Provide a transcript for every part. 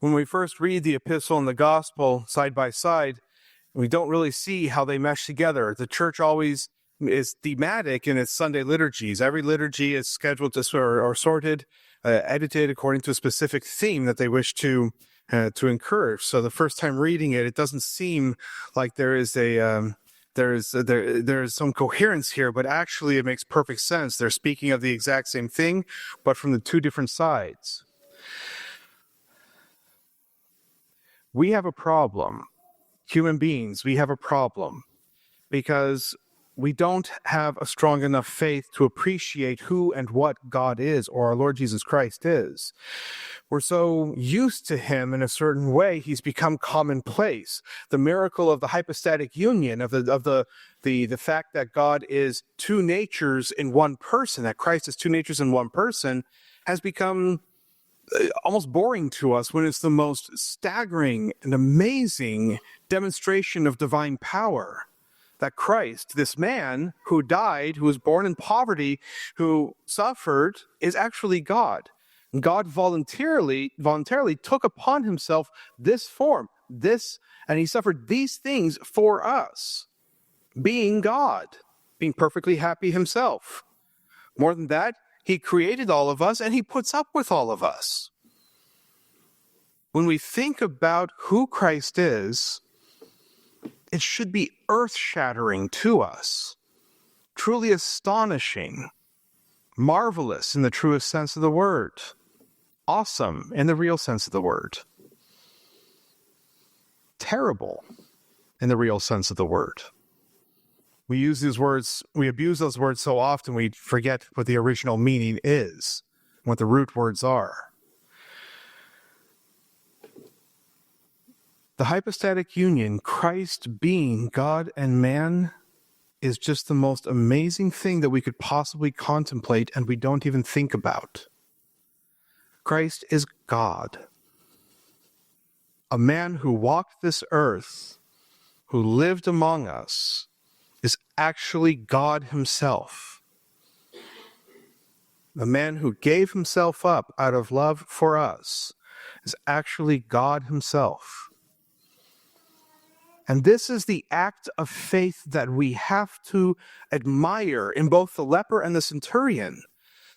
When we first read the epistle and the gospel side by side, we don't really see how they mesh together. The church always is thematic in its Sunday liturgies. Every liturgy is scheduled to or sorted, edited according to a specific theme that they wish to encourage. So the first time reading it, it doesn't seem like there is some coherence here, but actually it makes perfect sense. They're speaking of the exact same thing, but from the two different sides. We have a problem. Human beings, we have a problem because we don't have a strong enough faith to appreciate who and what God is, or our Lord Jesus Christ is. We're so used to him in a certain way, he's become commonplace. The miracle of the hypostatic union, of the fact that God is two natures in one person, that Christ is two natures in one person, has become almost boring to us when it's the most staggering and amazing demonstration of divine power. That Christ, this man who died, who was born in poverty, who suffered, is actually God. God voluntarily took upon himself this form, and he suffered these things for us, being God, being perfectly happy himself. More than that, he created all of us, and he puts up with all of us. When we think about who Christ is, it should be earth-shattering to us, truly astonishing, marvelous in the truest sense of the word, awesome in the real sense of the word, terrible in the real sense of the word. We use these words, we abuse those words so often we forget what the original meaning is, what the root words are. The hypostatic union, Christ being God and man, is just the most amazing thing that we could possibly contemplate and we don't even think about. Christ is God. A man who walked this earth, who lived among us, is actually God himself. The man who gave himself up out of love for us is actually God himself. And this is the act of faith that we have to admire in both the leper and the centurion.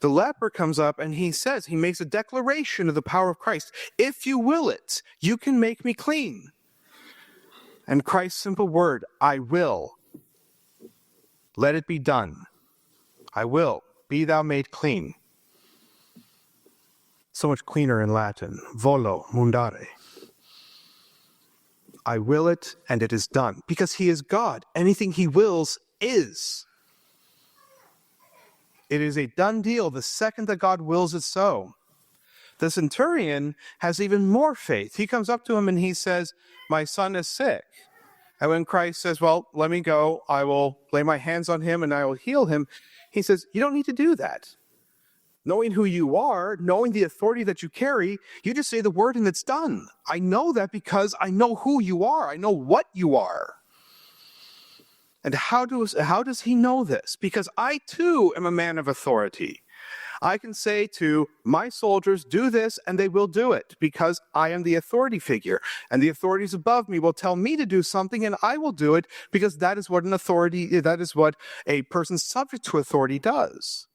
The leper comes up and he makes a declaration of the power of Christ. If you will it, you can make me clean. And Christ's simple word, I will. Let it be done. I will. Be thou made clean. So much cleaner in Latin. Volo mundare. I will it, and it is done. Because he is God. Anything he wills is. It is a done deal the second that God wills it so. The centurion has even more faith. He comes up to him and he says, my son is sick. And when Christ says, well, let me go, I will lay my hands on him and I will heal him, he says, you don't need to do that. Knowing who you are, knowing the authority that you carry, you just say the word and it's done. I know that because I know who you are. I know what you are. And how does he know this? Because I too am a man of authority. I can say to my soldiers, do this, and they will do it because I am the authority figure. And the authorities above me will tell me to do something and I will do it because that is what a person subject to authority does.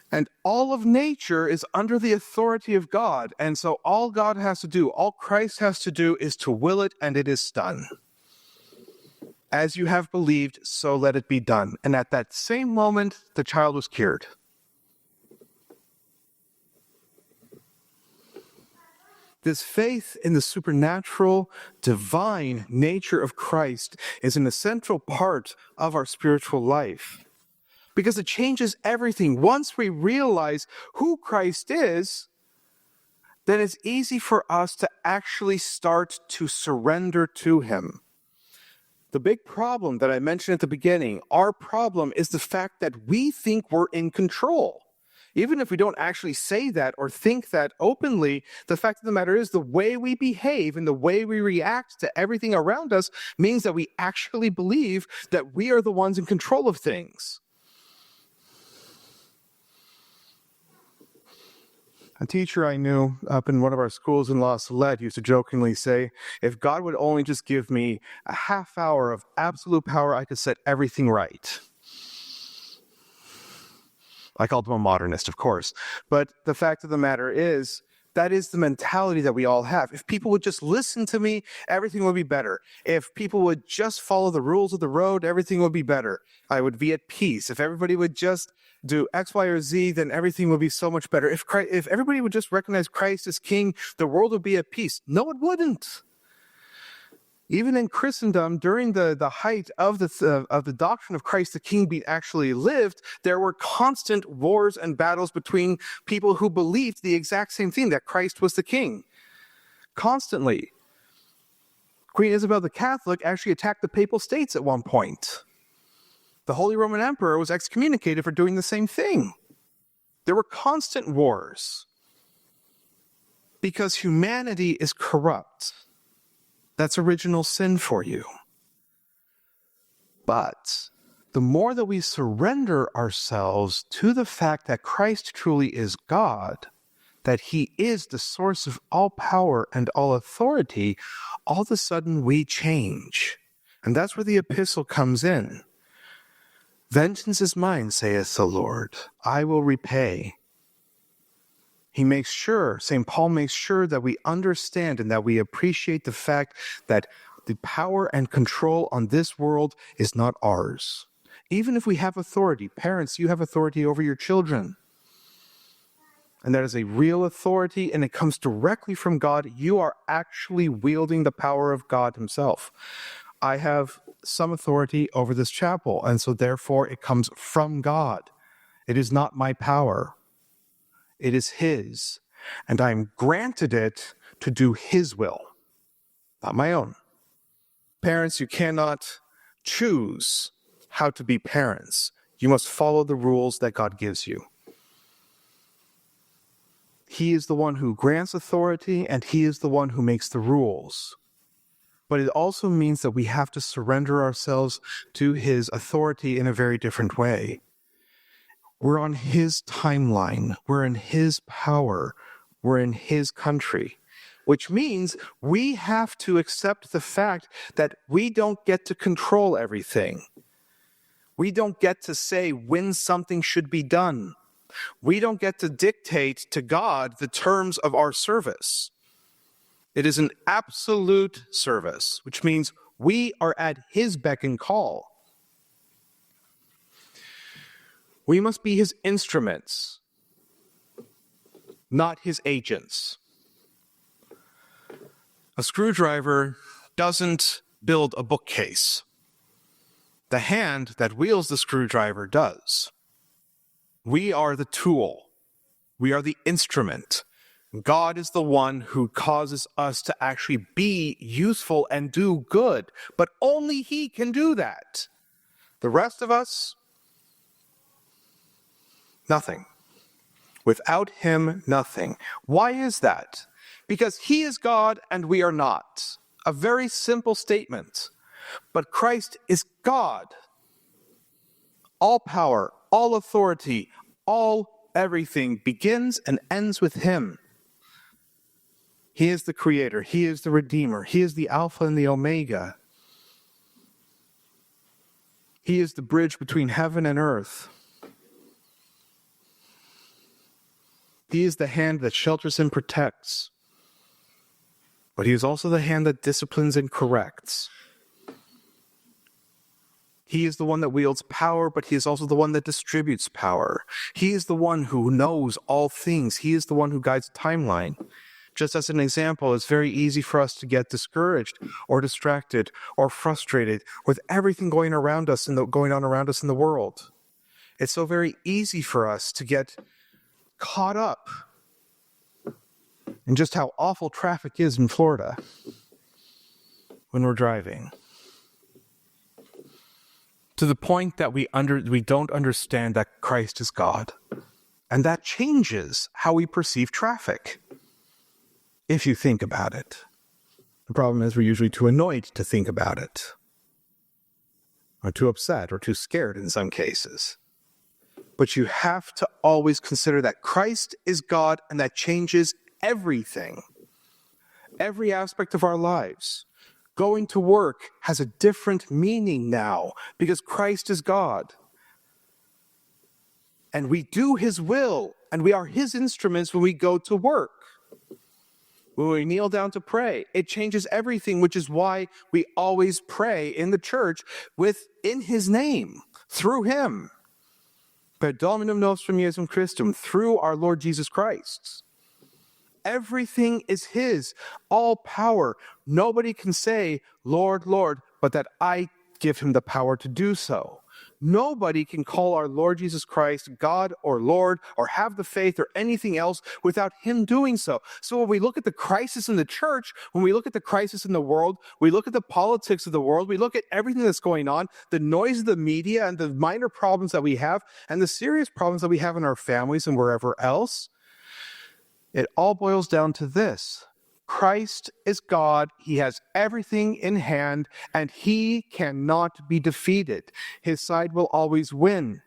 And all of nature is under the authority of God. And so all God has to do, all Christ has to do is to will it, and it is done. As you have believed, so let it be done. And at that same moment, the child was cured. This faith in the supernatural, divine nature of Christ is an essential part of our spiritual life. Because it changes everything. Once we realize who Christ is, then it's easy for us to actually start to surrender to him. The big problem that I mentioned at the beginning, our problem is the fact that we think we're in control. Even if we don't actually say that or think that openly, the fact of the matter is the way we behave and the way we react to everything around us means that we actually believe that we are the ones in control of things. A teacher I knew up in one of our schools in La Salette used to jokingly say, if God would only just give me a half hour of absolute power, I could set everything right. I called him a modernist, of course. But the fact of the matter is, that is the mentality that we all have. If people would just listen to me, everything would be better. If people would just follow the rules of the road, everything would be better. I would be at peace. If everybody would just do X, Y, or Z, then everything would be so much better. If everybody would just recognize Christ as King, the world would be at peace. No, it wouldn't. Even in Christendom, during the height of the doctrine of Christ the King being actually lived, there were constant wars and battles between people who believed the exact same thing, that Christ was the King. Constantly. Queen Isabel the Catholic actually attacked the Papal States at one point. The Holy Roman Emperor was excommunicated for doing the same thing. There were constant wars because humanity is corrupt. That's original sin for you. But the more that we surrender ourselves to the fact that Christ truly is God, that he is the source of all power and all authority, all of a sudden we change. And that's where the epistle comes in. Vengeance is mine, saith the Lord. I will repay. He makes sure, St. Paul makes sure that we understand and that we appreciate the fact that the power and control on this world is not ours. Even if we have authority, parents, you have authority over your children. And that is a real authority, and it comes directly from God. You are actually wielding the power of God himself. I have some authority over this chapel, and so therefore it comes from God. It is not my power. It is his, and I am granted it to do his will, not my own. Parents, you cannot choose how to be parents. You must follow the rules that God gives you. He is the one who grants authority, and he is the one who makes the rules. But it also means that we have to surrender ourselves to his authority in a very different way. We're on his timeline. We're in his power. We're in his country, which means we have to accept the fact that we don't get to control everything. We don't get to say when something should be done. We don't get to dictate to God the terms of our service. It is an absolute service, which means we are at his beck and call. We must be his instruments, not his agents. A screwdriver doesn't build a bookcase. The hand that wields the screwdriver does. We are the tool. We are the instrument. God is the one who causes us to actually be useful and do good, but only he can do that. The rest of us, nothing. Without him, nothing. Why is that? Because he is God and we are not. A very simple statement. But Christ is God. All power, all authority, everything begins and ends with him. He is the creator. He is the redeemer. He is the Alpha and the Omega. He is the bridge between heaven and earth. He is the hand that shelters and protects. But he is also the hand that disciplines and corrects. He is the one that wields power, but he is also the one that distributes power. He is the one who knows all things. He is the one who guides the timeline. Just as an example, it's very easy for us to get discouraged or distracted or frustrated with everything going on around us in the world. It's so very easy for us to get caught up in just how awful traffic is in Florida when we're driving. To the point that we don't understand that Christ is God. And that changes how we perceive traffic. If you think about it. The problem is we're usually too annoyed to think about it. Or too upset or too scared in some cases. But you have to always consider that Christ is God, and that changes everything. Every aspect of our lives. Going to work has a different meaning now because Christ is God. And we do his will, and we are his instruments when we go to work. When we kneel down to pray, it changes everything, which is why we always pray in the church in his name, through him. Per Dominum nostrum Iesum Christum, through our Lord Jesus Christ. Everything is his, all power. Nobody can say, Lord, Lord, but that I give him the power to do so. Nobody can call our Lord Jesus Christ God or Lord or have the faith or anything else without him doing so. So when we look at the crisis in the church, when we look at the crisis in the world, we look at the politics of the world, we look at everything that's going on, the noise of the media and the minor problems that we have and the serious problems that we have in our families and wherever else, it all boils down to this. Christ is God. He has everything in hand, and he cannot be defeated. His side will always win.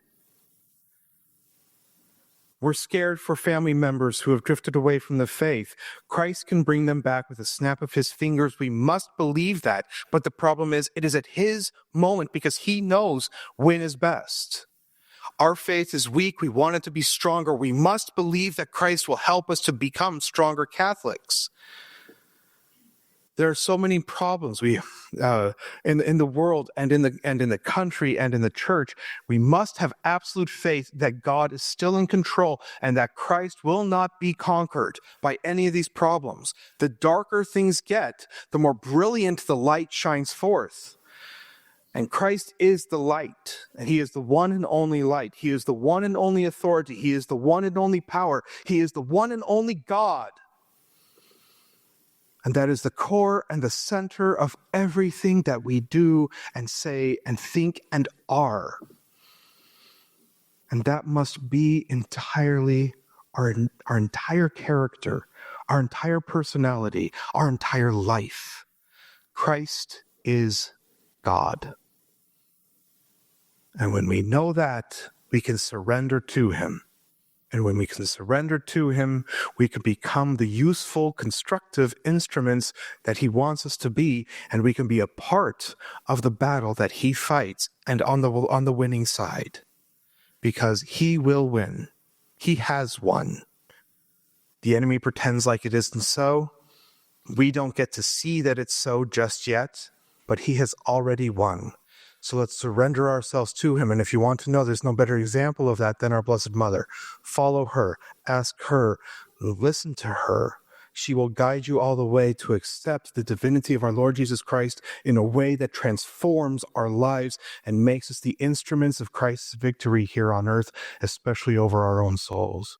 We're scared for family members who have drifted away from the faith. Christ can bring them back with a snap of his fingers. We must believe that. But the problem is, it is at his moment because he knows when is best. Our faith is weak. We want it to be stronger. We must believe that Christ will help us to become stronger Catholics. There are so many problems in the world and in the country and in the church. We must have absolute faith that God is still in control and that Christ will not be conquered by any of these problems. The darker things get, the more brilliant the light shines forth. And Christ is the light, and he is the one and only light. He is the one and only authority. He is the one and only power. He is the one and only God. And that is the core and the center of everything that we do and say and think and are. And that must be entirely our entire character, our entire personality, our entire life. Christ is God. And when we know that, we can surrender to him. And when we can surrender to him, we can become the useful, constructive instruments that he wants us to be, and we can be a part of the battle that he fights and on the winning side. Because he will win. He has won. The enemy pretends like it isn't so. We don't get to see that it's so just yet, but he has already won. So let's surrender ourselves to him. And if you want to know, there's no better example of that than our Blessed Mother. Follow her, ask her, listen to her. She will guide you all the way to accept the divinity of our Lord Jesus Christ in a way that transforms our lives and makes us the instruments of Christ's victory here on earth, especially over our own souls.